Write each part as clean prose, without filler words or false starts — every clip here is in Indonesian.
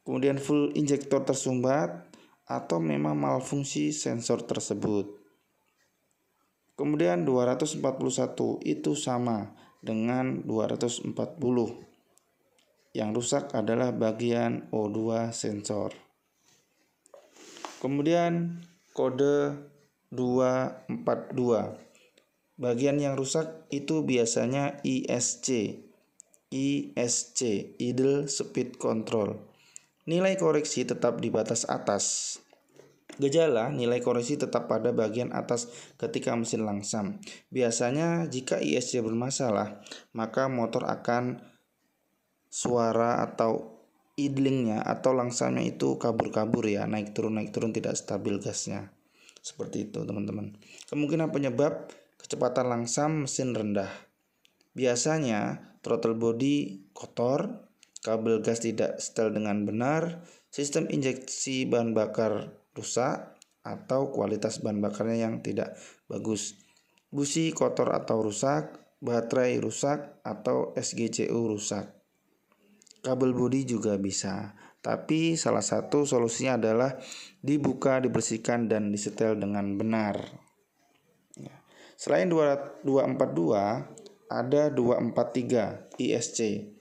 kemudian full injektor tersumbat, atau memang malfungsi sensor tersebut. Kemudian 241 itu sama dengan 240. Yang rusak adalah bagian O2 sensor. Kemudian kode 242. Bagian yang rusak itu biasanya ISC, Idle Speed Control. Nilai koreksi tetap di batas atas. Gejala, nilai koreksi tetap pada bagian atas ketika mesin langsam. Biasanya jika ISC bermasalah, maka motor akan suara atau idlingnya atau langsamnya itu kabur-kabur ya, naik turun tidak stabil gasnya. Seperti itu teman-teman. Kemungkinan penyebab kecepatan langsam mesin rendah. Biasanya throttle body kotor, kabel gas tidak setel dengan benar, sistem injeksi bahan bakar rusak, atau kualitas bahan bakarnya yang tidak bagus. Busi kotor atau rusak, baterai rusak, atau SGCU rusak. Kabel bodi juga bisa, tapi salah satu solusinya adalah dibuka, dibersihkan, dan disetel dengan benar. Selain 242, ada 243 ISC.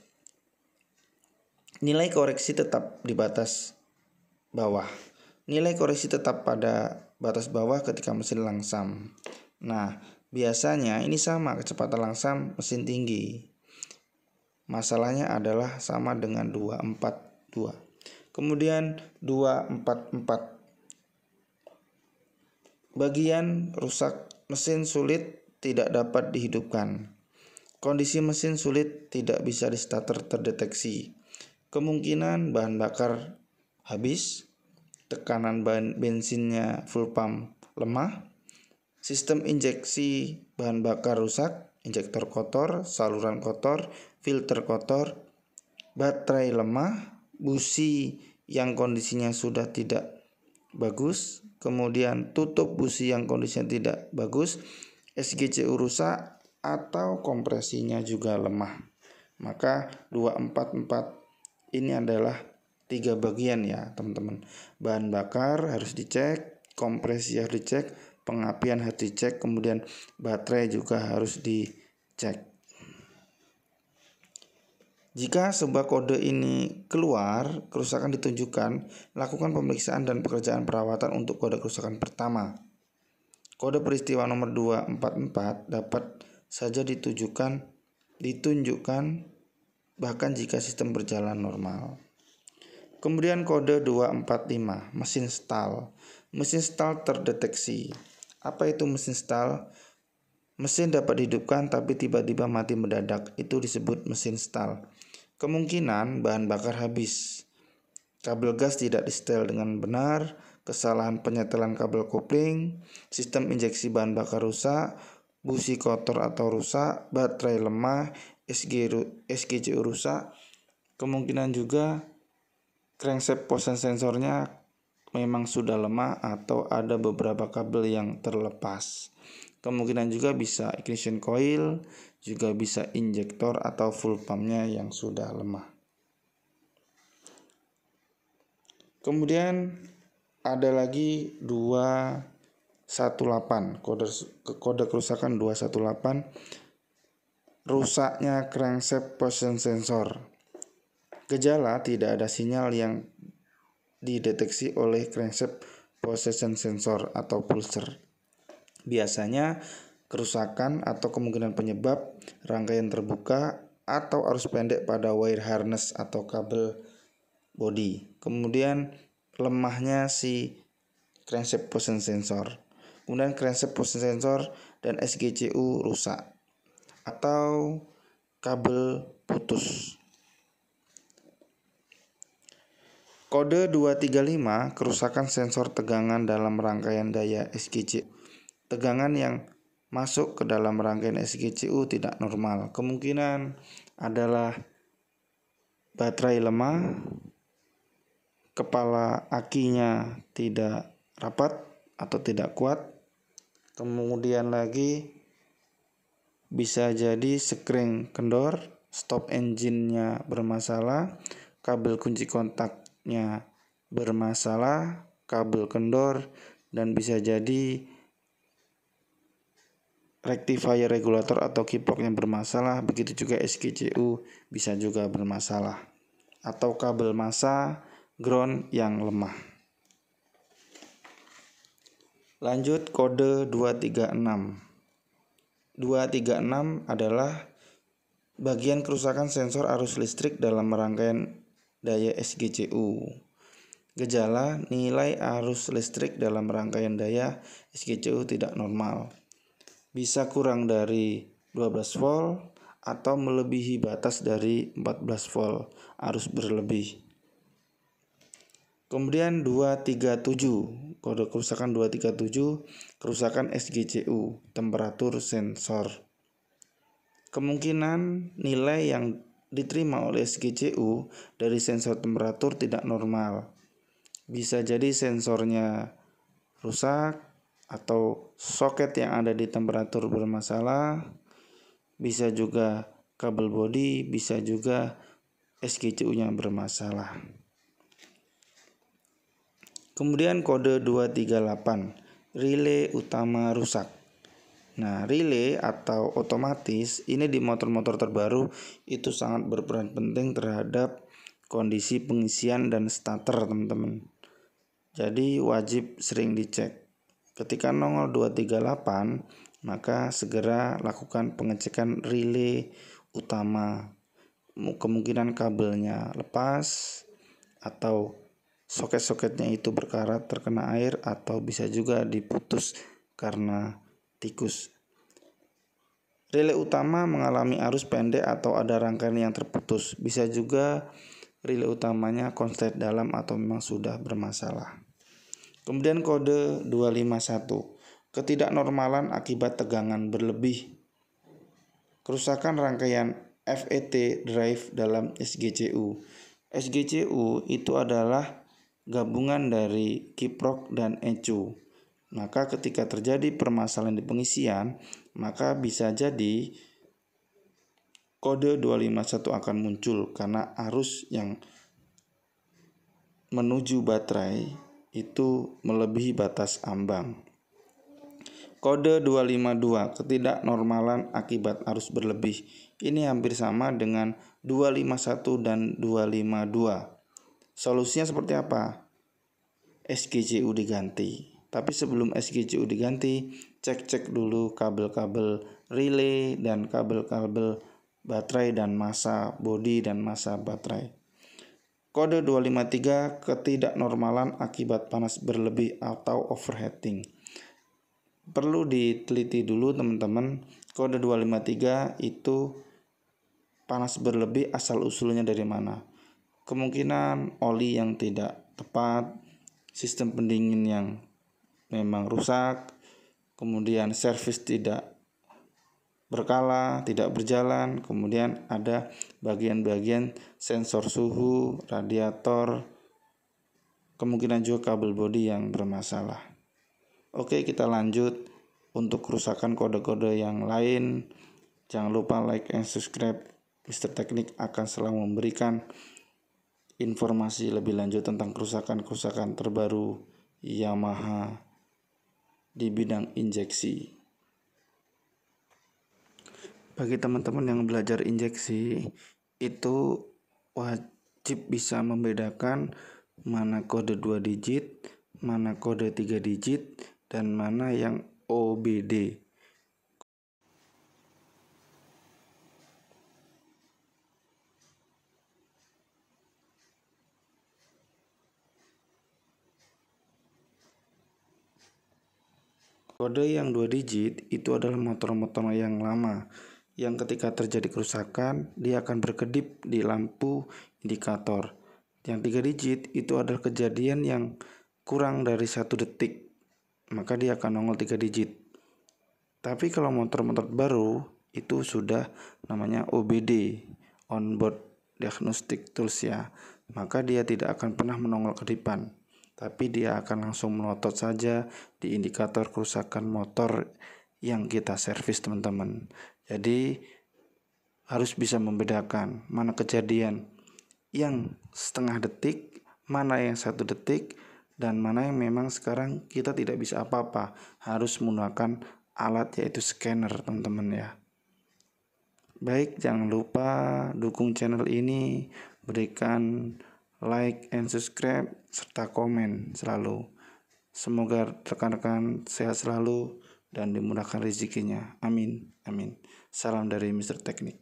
Nilai koreksi tetap di batas bawah. Nilai koreksi tetap pada batas bawah ketika mesin langsam. Nah, biasanya ini sama kecepatan langsam mesin tinggi. Masalahnya adalah sama dengan 242. Kemudian 244. Bagian rusak mesin sulit tidak dapat dihidupkan. Kondisi mesin sulit tidak bisa di starter terdeteksi. Kemungkinan bahan bakar habis, tekanan bensinnya full pump lemah, sistem injeksi bahan bakar rusak, injektor kotor, saluran kotor, filter kotor, baterai lemah, busi yang kondisinya sudah tidak bagus, kemudian tutup busi yang kondisinya tidak bagus, SGCU rusak, atau kompresinya juga lemah. Maka 244 ini adalah 3 bagian ya teman-teman. Bahan bakar harus dicek, kompresi harus dicek, pengapian harus dicek, kemudian baterai juga harus dicek. Jika sebuah kode ini keluar, kerusakan ditunjukkan, lakukan pemeriksaan dan pekerjaan perawatan untuk kode kerusakan pertama. Kode peristiwa nomor 244 dapat saja ditunjukkan bahkan jika sistem berjalan normal. Kemudian kode 245, mesin stall. Mesin stall terdeteksi. Apa itu mesin stall? Mesin dapat dihidupkan tapi tiba-tiba mati mendadak. Itu disebut mesin stall. Kemungkinan bahan bakar habis, kabel gas tidak disetel dengan benar, kesalahan penyetelan kabel kopling, sistem injeksi bahan bakar rusak, busi kotor atau rusak, baterai lemah, SGCU rusak. Kemungkinan juga crankshaft position sensornya memang sudah lemah atau ada beberapa kabel yang terlepas. Kemungkinan juga bisa ignition coil, juga bisa injektor atau full pumpnya yang sudah lemah. Kemudian ada lagi 218, kode kerusakan 218, rusaknya crankshaft position sensor. Gejala tidak ada sinyal yang dideteksi oleh crankshaft position sensor atau pulser. Biasanya kerusakan atau kemungkinan penyebab rangkaian terbuka atau arus pendek pada wire harness atau kabel bodi. Kemudian lemahnya si crankshaft position sensor. Kemudian crankshaft position sensor dan SGCU rusak atau kabel putus. Kode 235, kerusakan sensor tegangan dalam rangkaian daya SGCU. Tegangan yang masuk ke dalam rangkaian SGCU tidak normal. Kemungkinan adalah baterai lemah, kepala akinya tidak rapat atau tidak kuat. Kemudian lagi bisa jadi sekring kendor, stop engine-nya bermasalah, kabel kunci kontak kiproknya bermasalah, kabel kendor, dan bisa jadi rectifier regulator atau kiproknya bermasalah. Begitu juga SGCU bisa juga bermasalah, atau kabel massa ground yang lemah. Lanjut kode 236. 236 adalah bagian kerusakan sensor arus listrik dalam rangkaian daya SGCU. Gejala: nilai arus listrik dalam rangkaian daya SGCU tidak normal. Bisa kurang dari 12 volt atau melebihi batas dari 14 volt arus berlebih. Kemudian 237, kode kerusakan 237, kerusakan SGCU, temperatur sensor. Kemungkinan nilai yang diterima oleh SGCU dari sensor temperatur tidak normal. Bisa jadi sensornya rusak atau soket yang ada di temperatur bermasalah, bisa juga kabel bodi, bisa juga SGCU-nya bermasalah. Kemudian kode 238, relay utama rusak. Nah, relay atau otomatis ini di motor-motor terbaru itu sangat berperan penting terhadap kondisi pengisian dan starter, teman-teman. Jadi wajib sering dicek. Ketika nongol 238, maka segera lakukan pengecekan relay utama. Kemungkinan kabelnya lepas atau soket-soketnya itu berkarat terkena air, atau bisa juga diputus karena tikus. Relay utama mengalami arus pendek atau ada rangkaian yang terputus. Bisa juga relay utamanya konslet dalam atau memang sudah bermasalah. Kemudian kode 251, ketidaknormalan akibat tegangan berlebih. Kerusakan rangkaian FET drive dalam SGCU. SGCU itu adalah gabungan dari kiprok dan ECU. Maka ketika terjadi permasalahan di pengisian, maka bisa jadi kode 251 akan muncul karena arus yang menuju baterai itu melebihi batas ambang. Kode 252, ketidaknormalan akibat arus berlebih. Ini hampir sama dengan 251 dan 252. Solusinya seperti apa? SGCU diganti. Tapi sebelum SGCU diganti, cek dulu kabel-kabel relay dan kabel-kabel baterai dan massa bodi dan massa baterai. Kode 253, ketidaknormalan akibat panas berlebih atau overheating. Perlu diteliti dulu, teman-teman. Kode 253 itu panas berlebih asal usulnya dari mana? Kemungkinan oli yang tidak tepat, sistem pendingin yang memang rusak, kemudian servis tidak berkala, tidak berjalan, kemudian ada bagian-bagian sensor suhu, radiator, kemungkinan juga kabel bodi yang bermasalah. Oke, kita lanjut untuk kerusakan kode-kode yang lain. Jangan lupa like and subscribe. Mr. Teknik akan selalu memberikan informasi lebih lanjut tentang kerusakan-kerusakan terbaru Yamaha di bidang injeksi. Bagi teman-teman yang belajar injeksi, itu wajib bisa membedakan mana kode 2 digit, mana kode 3 digit, dan mana yang OBD. Kode yang 2 digit itu adalah motor-motor yang lama, yang ketika terjadi kerusakan dia akan berkedip di lampu indikator. Yang 3 digit itu adalah kejadian yang kurang dari 1 detik, maka dia akan nongol 3 digit. Tapi kalau motor-motor baru itu sudah namanya OBD, onboard diagnostic tools ya, maka dia tidak akan pernah menongol kedipan, tapi dia akan langsung melotot saja di indikator kerusakan motor yang kita servis, teman-teman. Jadi harus bisa membedakan mana kejadian yang setengah detik, mana yang 1 detik, dan mana yang memang sekarang kita tidak bisa apa-apa, harus menggunakan alat yaitu scanner teman-teman ya. Baik, jangan lupa dukung channel ini, berikan like and subscribe serta komen selalu. Semoga rekan-rekan sehat selalu dan dimudahkan rezekinya. Amin. Amin. Salam dari Mr. Teknik.